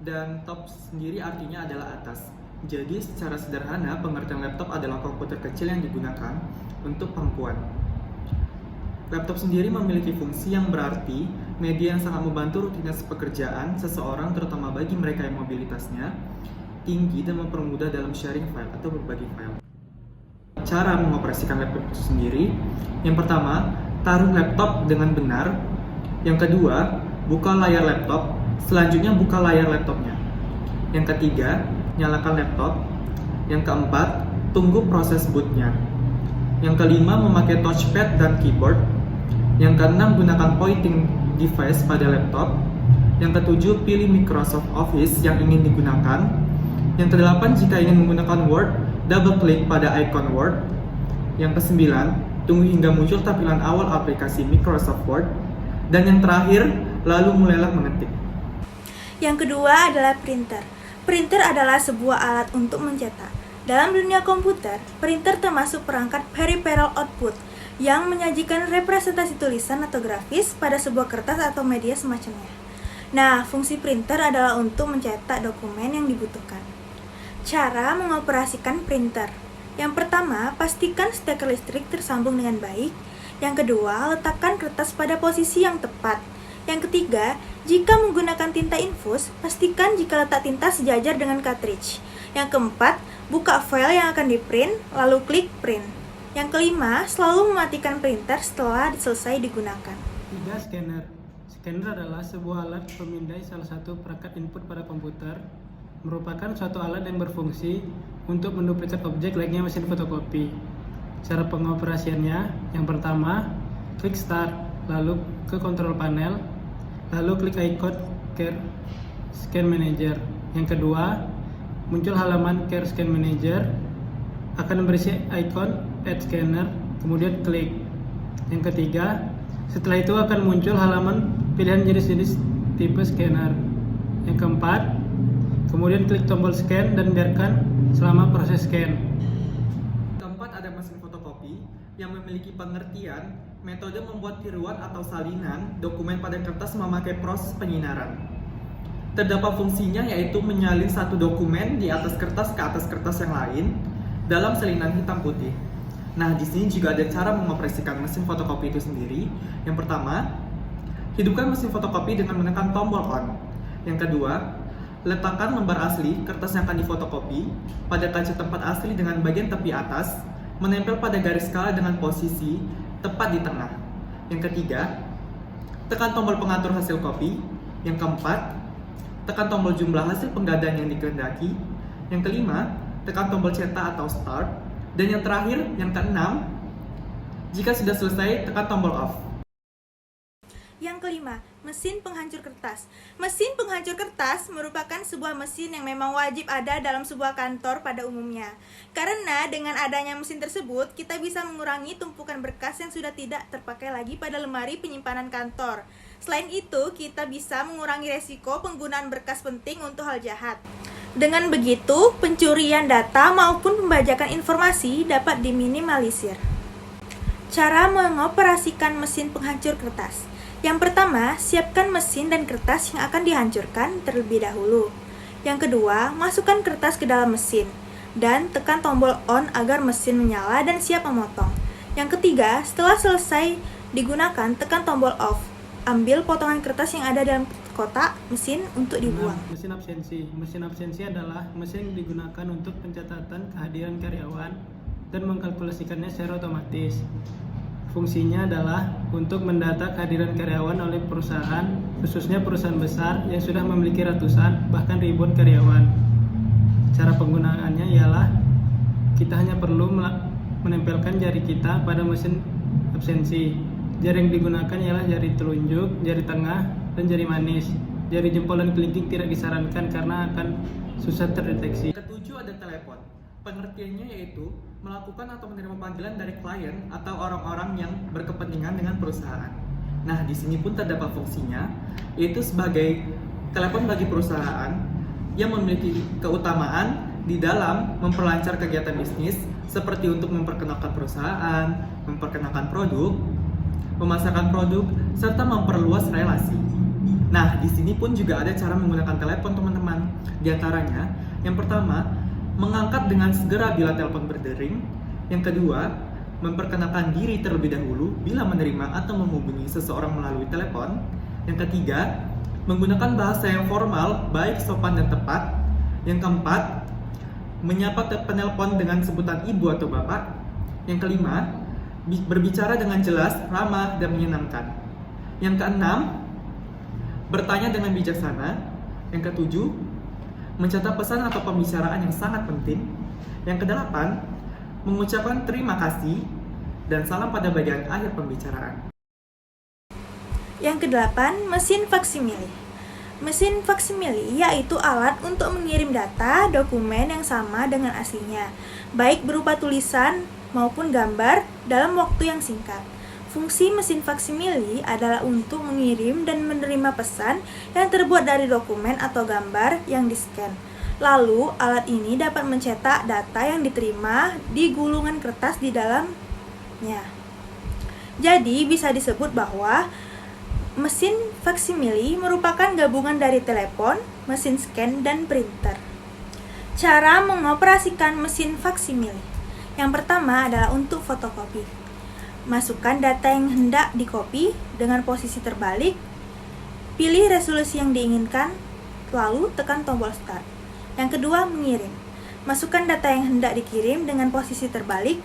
dan top sendiri artinya adalah atas. Jadi secara sederhana pengertian laptop adalah komputer kecil yang digunakan untuk perempuan. Laptop sendiri memiliki fungsi yang berarti media yang sangat membantu rutinitas pekerjaan seseorang, terutama bagi mereka yang mobilitasnya tinggi dan mempermudah dalam sharing file atau berbagi file. Cara mengoperasikan laptop itu sendiri, yang pertama, taruh laptop dengan benar. Yang kedua, buka layar laptop. Selanjutnya buka layar laptopnya. Yang ketiga, nyalakan laptop. Yang keempat, tunggu proses bootnya. Yang kelima, memakai touchpad dan keyboard. Yang keenam, gunakan pointing device pada laptop. Yang ketujuh, pilih Microsoft Office yang ingin digunakan. Yang kedelapan, jika ingin menggunakan Word, double klik pada icon Word. Yang kesembilan, tunggu hingga muncul tampilan awal aplikasi Microsoft Word. Dan yang terakhir, lalu mulailah mengetik. Yang kedua adalah printer. Printer adalah sebuah alat untuk mencetak. Dalam dunia komputer, printer termasuk perangkat peripheral output yang menyajikan representasi tulisan atau grafis pada sebuah kertas atau media semacamnya. Nah, fungsi printer adalah untuk mencetak dokumen yang dibutuhkan. Cara mengoperasikan printer. Yang pertama, pastikan steker listrik tersambung dengan baik. Yang kedua, letakkan kertas pada posisi yang tepat. Yang ketiga, jika menggunakan tinta infus, pastikan jika letak tinta sejajar dengan cartridge. Yang keempat, buka file yang akan di-print, lalu klik print. Yang kelima, selalu mematikan printer setelah selesai digunakan. 3. Scanner. Scanner adalah sebuah alat pemindai salah satu perangkat input pada komputer. Merupakan suatu alat yang berfungsi untuk menduplikat objek layaknya mesin fotokopi. Cara pengoperasiannya, yang pertama, klik Start, lalu ke Control Panel, lalu klik icon Care Scan Manager. Yang kedua, muncul halaman Care Scan Manager, akan berisi icon Add Scanner, kemudian klik. Yang ketiga, setelah itu akan muncul halaman pilihan jenis-jenis tipe scanner. Yang keempat, kemudian klik tombol scan dan biarkan selama proses scan. Keempat, ada mesin fotokopi yang memiliki pengertian metode membuat tiruan atau salinan dokumen pada kertas memakai proses penyinaran. Terdapat fungsinya yaitu menyalin satu dokumen di atas kertas ke atas kertas yang lain dalam salinan hitam putih. Nah, di sini juga ada cara mengoperasikan mesin fotokopi itu sendiri. Yang pertama, hidupkan mesin fotokopi dengan menekan tombol on. Yang kedua, letakkan lembar asli kertas yang akan difotokopi pada kaca tempat asli dengan bagian tepi atas, menempel pada garis skala dengan posisi tepat di tengah. Yang ketiga, tekan tombol pengatur hasil kopi. Yang keempat, tekan tombol jumlah hasil penggadaan yang dikehendaki. Yang kelima, tekan tombol cetak atau start. Dan yang terakhir, yang keenam, jika sudah selesai, tekan tombol off. Yang kelima, mesin penghancur kertas. Mesin penghancur kertas merupakan sebuah mesin yang memang wajib ada dalam sebuah kantor pada umumnya. Karena dengan adanya mesin tersebut, kita bisa mengurangi tumpukan berkas yang sudah tidak terpakai lagi pada lemari penyimpanan kantor. Selain itu, kita bisa mengurangi resiko penggunaan berkas penting untuk hal jahat. Dengan begitu, pencurian data maupun pembajakan informasi dapat diminimalisir. Cara mengoperasikan mesin penghancur kertas. Yang pertama, siapkan mesin dan kertas yang akan dihancurkan terlebih dahulu. Yang kedua, masukkan kertas ke dalam mesin dan tekan tombol on agar mesin menyala dan siap memotong. Yang ketiga, setelah selesai digunakan, tekan tombol off. Ambil potongan kertas yang ada dalam kotak mesin untuk dibuang. Mesin absensi. Mesin absensi adalah mesin yang digunakan untuk pencatatan kehadiran karyawan dan mengkalkulasikannya secara otomatis. Fungsinya adalah untuk mendata kehadiran karyawan oleh perusahaan, khususnya perusahaan besar yang sudah memiliki ratusan bahkan ribuan karyawan. Cara penggunaannya ialah kita hanya perlu menempelkan jari kita pada mesin absensi. Jari yang digunakan ialah jari telunjuk, jari tengah, dan jari manis. Jari jempol dan kelingking tidak disarankan karena akan susah terdeteksi. Ketujuh, ada telepon. Pengertiannya yaitu melakukan atau menerima panggilan dari klien atau orang-orang yang berkepentingan dengan perusahaan. Nah, di sini pun terdapat fungsinya, yaitu sebagai telepon bagi perusahaan yang memiliki keutamaan di dalam memperlancar kegiatan bisnis, seperti untuk memperkenalkan perusahaan, memperkenalkan produk, memasarkan produk, serta memperluas relasi. Nah, di sini pun juga ada cara menggunakan telepon, teman-teman. Di antaranya, yang pertama, mengangkat dengan segera bila telepon berdering. Yang kedua, memperkenalkan diri terlebih dahulu bila menerima atau menghubungi seseorang melalui telepon. Yang ketiga, menggunakan bahasa yang formal, baik sopan dan tepat. Yang keempat, menyapa penelpon dengan sebutan ibu atau bapak. Yang kelima, berbicara dengan jelas, ramah, dan menyenangkan. Yang keenam, bertanya dengan bijaksana. Yang ketujuh, mencatat pesan atau pembicaraan yang sangat penting. Yang kedelapan, mengucapkan terima kasih dan salam pada bagian akhir pembicaraan. Yang kedelapan, mesin faksimile. Mesin faksimile yaitu alat untuk mengirim data dokumen yang sama dengan aslinya, baik berupa tulisan maupun gambar dalam waktu yang singkat. Fungsi mesin faksimile adalah untuk mengirim dan menerima pesan yang terbuat dari dokumen atau gambar yang di-scan. Lalu, alat ini dapat mencetak data yang diterima di gulungan kertas di dalamnya. Jadi, bisa disebut bahwa mesin faksimile merupakan gabungan dari telepon, mesin scan, dan printer. Cara mengoperasikan mesin faksimile. Yang pertama adalah untuk fotokopi. Masukkan data yang hendak dikopi dengan posisi terbalik. Pilih resolusi yang diinginkan, lalu tekan tombol start. Yang kedua, mengirim. Masukkan data yang hendak dikirim dengan posisi terbalik,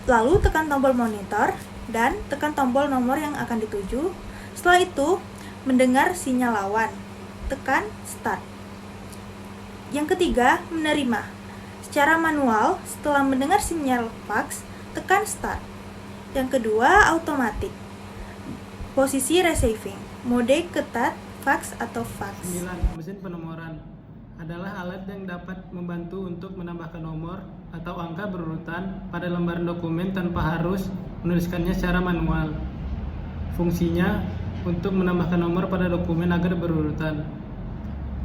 lalu tekan tombol monitor dan tekan tombol nomor yang akan dituju. Setelah itu, mendengar sinyal lawan, tekan start. Yang ketiga, menerima. Secara manual, setelah mendengar sinyal fax, tekan start. Yang kedua, automatic. Posisi receiving, mode ketat, fax atau fax. 9. Mesin penomoran adalah alat yang dapat membantu untuk menambahkan nomor atau angka berurutan pada lembaran dokumen tanpa harus menuliskannya secara manual. Fungsinya untuk menambahkan nomor pada dokumen agar berurutan.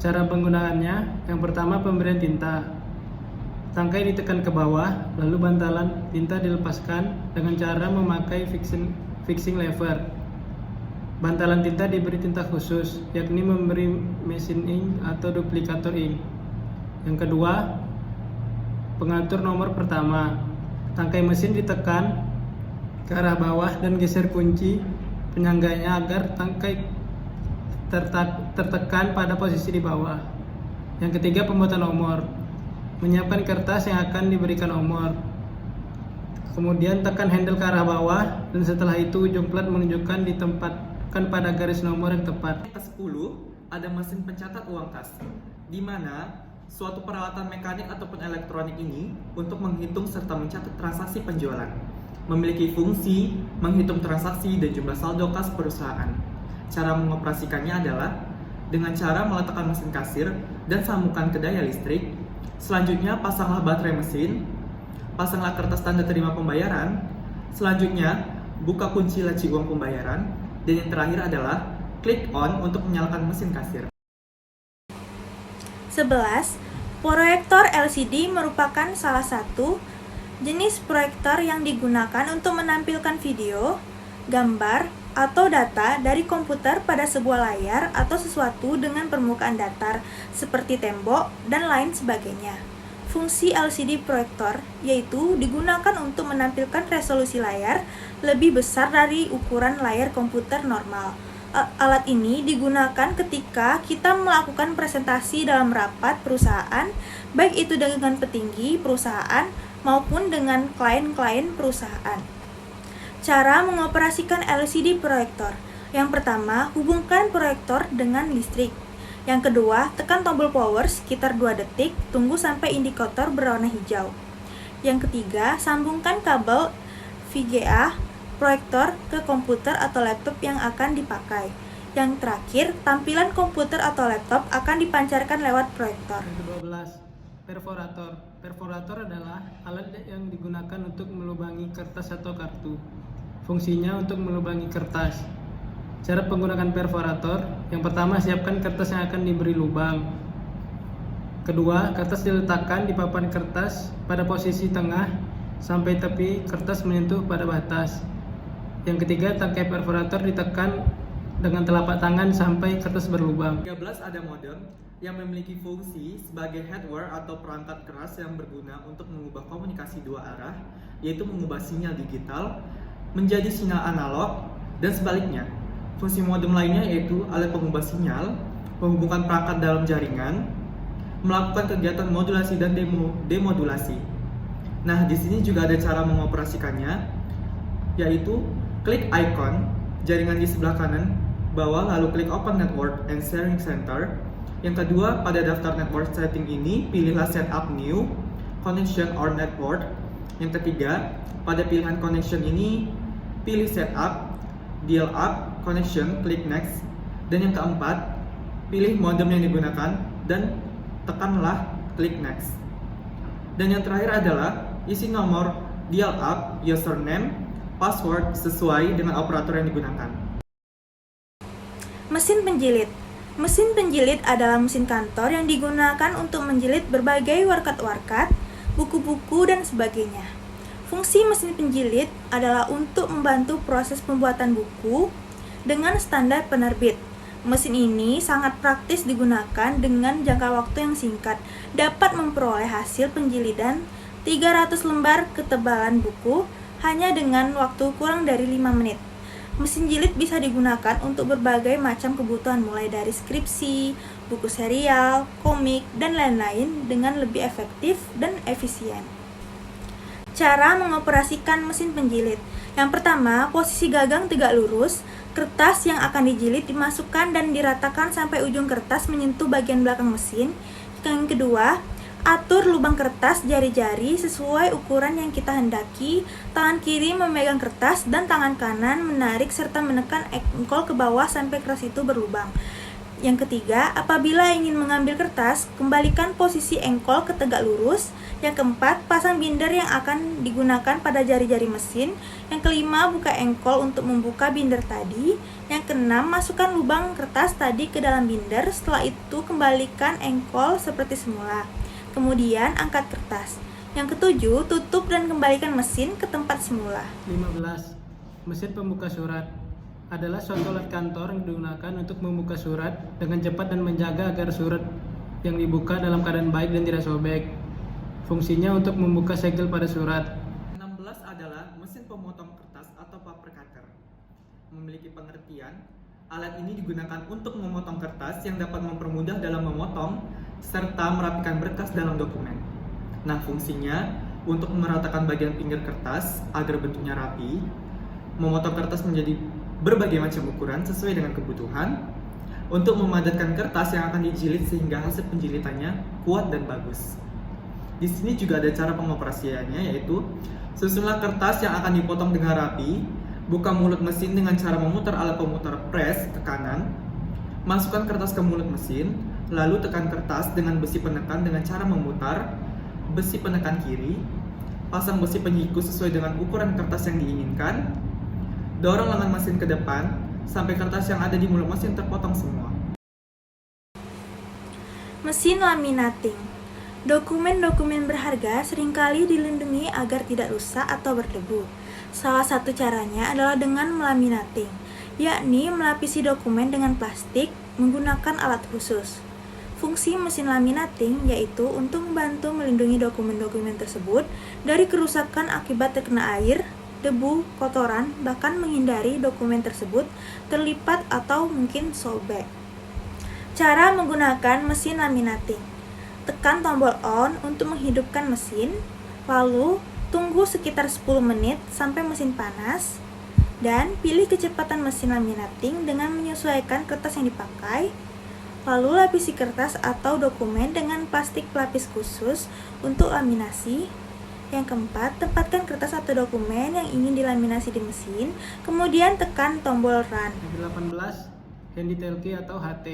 Cara penggunaannya, yang pertama pemberian tinta. Tangkai ditekan ke bawah, lalu bantalan tinta dilepaskan dengan cara memakai fixing lever. Bantalan tinta diberi tinta khusus, yakni memberi mesin ink atau duplikator ink. Yang kedua, pengatur nomor pertama. Tangkai mesin ditekan ke arah bawah dan geser kunci penyangganya agar tangkai tertekan pada posisi di bawah. Yang ketiga, pembuatan nomor. Menyiapkan kertas yang akan diberikan nomor. Kemudian tekan handle ke arah bawah dan setelah itu ujung plat menunjukkan ditempatkan pada garis nomor yang tepat. Ke-10 ada mesin pencatat uang kas, di mana suatu peralatan mekanik ataupun elektronik ini untuk menghitung serta mencatat transaksi penjualan. Memiliki fungsi menghitung transaksi dan jumlah saldo kas perusahaan. Cara mengoperasikannya adalah dengan cara meletakkan mesin kasir dan sambungkan ke daya listrik. Selanjutnya, pasanglah baterai mesin, pasanglah kertas tanda terima pembayaran. Selanjutnya, buka kunci laci uang pembayaran. Dan yang terakhir adalah klik on untuk menyalakan mesin kasir. 11. Proyektor LCD merupakan salah satu jenis proyektor yang digunakan untuk menampilkan video, gambar, atau data dari komputer pada sebuah layar atau sesuatu dengan permukaan datar seperti tembok dan lain sebagainya. Fungsi LCD proyektor yaitu digunakan untuk menampilkan resolusi layar lebih besar dari ukuran layar komputer normal. Alat ini digunakan ketika kita melakukan presentasi dalam rapat perusahaan, baik itu dengan petinggi perusahaan maupun dengan klien-klien perusahaan. Cara mengoperasikan LCD proyektor. Yang pertama, hubungkan proyektor dengan listrik. Yang kedua, tekan tombol power sekitar 2 detik, tunggu sampai indikator berwarna hijau. Yang ketiga, sambungkan kabel VGA proyektor ke komputer atau laptop yang akan dipakai. Yang terakhir, tampilan komputer atau laptop akan dipancarkan lewat proyektor. Yang ke-12, perforator. Perforator adalah alat yang digunakan untuk melubangi kertas atau kartu. Fungsinya untuk melubangi kertas. Cara penggunaan perforator, yang pertama siapkan kertas yang akan diberi lubang. Kedua, kertas diletakkan di papan kertas pada posisi tengah sampai tepi kertas menyentuh pada batas. Yang ketiga, tangkai perforator ditekan dengan telapak tangan sampai kertas berlubang. 13 ada modem yang memiliki fungsi sebagai hardware atau perangkat keras yang berguna untuk mengubah komunikasi dua arah, yaitu mengubah sinyal digital menjadi sinyal analog dan sebaliknya. Fungsi modem lainnya yaitu alat pengubah sinyal, menghubungkan perangkat dalam jaringan, melakukan kegiatan modulasi dan demodulasi. Nah, di sini juga ada cara mengoperasikannya, yaitu klik icon jaringan di sebelah kanan bawah, lalu klik Open Network and Sharing Center. Yang kedua, pada daftar network setting ini, pilihlah Setup New, Connection or Network. Yang ketiga, pada pilihan connection ini, pilih Setup, Dial Up, Connection, klik Next. Dan yang keempat, pilih modem yang digunakan dan tekanlah klik Next. Dan yang terakhir adalah isi nomor Dial Up, username, password sesuai dengan operator yang digunakan. Mesin penjilid. Mesin penjilid adalah mesin kantor yang digunakan untuk menjilid berbagai warkat-warkat, buku-buku, dan sebagainya. Fungsi mesin penjilid adalah untuk membantu proses pembuatan buku dengan standar penerbit. Mesin ini sangat praktis digunakan dengan jangka waktu yang singkat, dapat memperoleh hasil penjilidan 300 lembar ketebalan buku hanya dengan waktu kurang dari 5 menit. Mesin jilid bisa digunakan untuk berbagai macam kebutuhan mulai dari skripsi, buku serial, komik, dan lain-lain dengan lebih efektif dan efisien. Cara mengoperasikan mesin penjilid. Yang pertama, posisi gagang tegak lurus. Kertas yang akan dijilid dimasukkan dan diratakan sampai ujung kertas menyentuh bagian belakang mesin. Yang kedua, atur lubang kertas jari-jari sesuai ukuran yang kita hendaki. Tangan kiri memegang kertas dan tangan kanan menarik serta menekan engkol ke bawah sampai kertas itu berlubang. Yang ketiga, apabila ingin mengambil kertas, kembalikan posisi engkol ke tegak lurus. Yang keempat, pasang binder yang akan digunakan pada jari-jari mesin. Yang kelima, buka engkol untuk membuka binder tadi. Yang keenam, masukkan lubang kertas tadi ke dalam binder. Setelah itu, kembalikan engkol seperti semula. Kemudian angkat kertas. Yang ketujuh, tutup dan kembalikan mesin ke tempat semula. 15. Mesin pembuka surat adalah suatu alat kantor yang digunakan untuk membuka surat dengan cepat dan menjaga agar surat yang dibuka dalam keadaan baik dan tidak sobek. Fungsinya untuk membuka segel pada surat. 16 adalah mesin pemotong kertas atau paper cutter. Memiliki pengertian, alat ini digunakan untuk memotong kertas yang dapat mempermudah dalam memotong serta merapikan berkas dalam dokumen. Nah, fungsinya untuk meratakan bagian pinggir kertas agar bentuknya rapi, memotong kertas menjadi berbagai macam ukuran sesuai dengan kebutuhan, untuk memadatkan kertas yang akan dijilid sehingga hasil penjilitannya kuat dan bagus. Di sini juga ada cara pengoperasiannya, yaitu susunlah kertas yang akan dipotong dengan rapi, buka mulut mesin dengan cara memutar alat pemutar press ke kanan, masukkan kertas ke mulut mesin, lalu tekan kertas dengan besi penekan dengan cara memutar besi penekan kiri, pasang besi penyiku sesuai dengan ukuran kertas yang diinginkan, dorong lengan mesin ke depan sampai kertas yang ada di mulut mesin terpotong semua. Mesin laminating. Dokumen-dokumen berharga seringkali dilindungi agar tidak rusak atau berdebu. Salah satu caranya adalah dengan melaminating, yakni melapisi dokumen dengan plastik menggunakan alat khusus. Fungsi mesin laminating yaitu untuk membantu melindungi dokumen-dokumen tersebut dari kerusakan akibat terkena air, debu, kotoran, bahkan menghindari dokumen tersebut terlipat atau mungkin sobek. Cara menggunakan mesin laminating. Tekan tombol on untuk menghidupkan mesin, lalu tunggu sekitar 10 menit sampai mesin panas, dan pilih kecepatan mesin laminating dengan menyesuaikan kertas yang dipakai. Lalu lapisi kertas atau dokumen dengan plastik pelapis khusus untuk laminasi. Yang keempat, tempatkan kertas atau dokumen yang ingin dilaminasi di mesin, kemudian tekan tombol run. Yang 18, handy talkie atau HT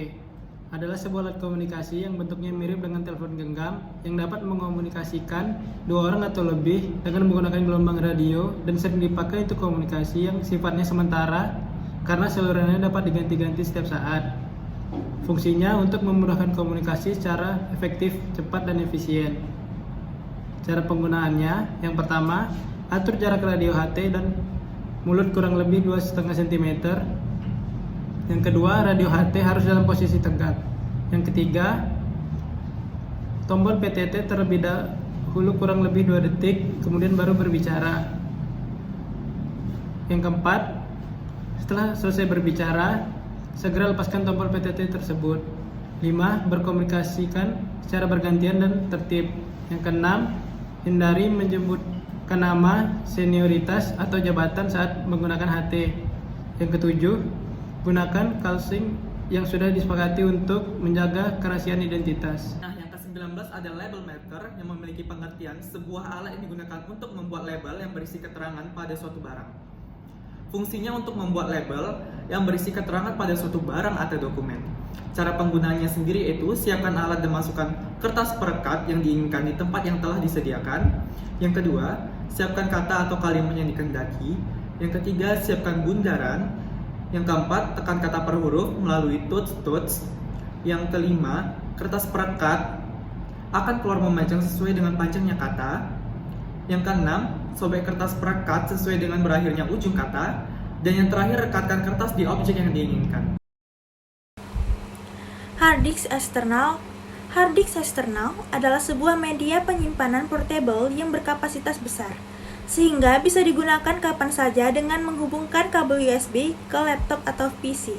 adalah sebuah alat komunikasi yang bentuknya mirip dengan telepon genggam yang dapat mengomunikasikan dua orang atau lebih dengan menggunakan gelombang radio dan sering dipakai untuk komunikasi yang sifatnya sementara karena salurannya dapat diganti-ganti setiap saat. Fungsinya untuk memudahkan komunikasi secara efektif, cepat, dan efisien. Cara penggunaannya, yang pertama, atur jarak radio HT dan mulut kurang lebih 2,5 cm. Yang kedua, radio HT harus dalam posisi tegak. Yang ketiga, tombol PTT terlebih dahulu kurang lebih 2 detik, kemudian baru berbicara. Yang keempat, setelah selesai berbicara, segera lepaskan tombol PTT tersebut. 5. Berkomunikasikan secara bergantian dan tertib. Yang keenam, hindari menyebutkan nama, senioritas, atau jabatan saat menggunakan HT. Yang ketujuh, gunakan calling yang sudah disepakati untuk menjaga kerahasiaan identitas. Nah, yang ke-19 ada label maker yang memiliki pengertian sebuah alat yang digunakan untuk membuat label yang berisi keterangan pada suatu barang. Fungsinya untuk membuat label yang berisi keterangan pada suatu barang atau dokumen. Cara penggunaannya sendiri itu siapkan alat dan masukkan kertas perekat yang diinginkan di tempat yang telah disediakan. Yang kedua, siapkan kata atau kalimat yang dikehendaki. Yang ketiga, siapkan bundaran. Yang keempat, tekan kata per huruf melalui tuts. Yang kelima, kertas perekat akan keluar memanjang sesuai dengan panjangnya kata. Yang keenam, sobek kertas perekat sesuai dengan berakhirnya ujung kata. Dan yang terakhir, rekatkan kertas di objek yang diinginkan. Hard disk eksternal. Hard disk eksternal adalah sebuah media penyimpanan portable yang berkapasitas besar, sehingga bisa digunakan kapan saja dengan menghubungkan kabel USB ke laptop atau PC.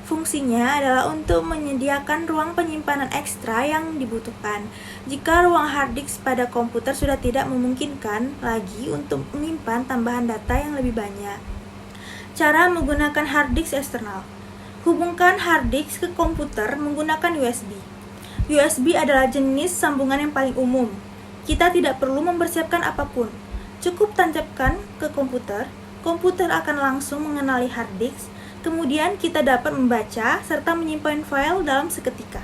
Fungsinya adalah untuk menyediakan ruang penyimpanan ekstra yang dibutuhkan jika ruang hard disk pada komputer sudah tidak memungkinkan lagi untuk menyimpan tambahan data yang lebih banyak. Cara menggunakan hard disk eksternal. Hubungkan hard disk ke komputer menggunakan USB. USB adalah jenis sambungan yang paling umum. Kita tidak perlu mempersiapkan apapun. Cukup tancapkan ke komputer akan langsung mengenali hard disk, kemudian kita dapat membaca serta menyimpan file dalam seketika.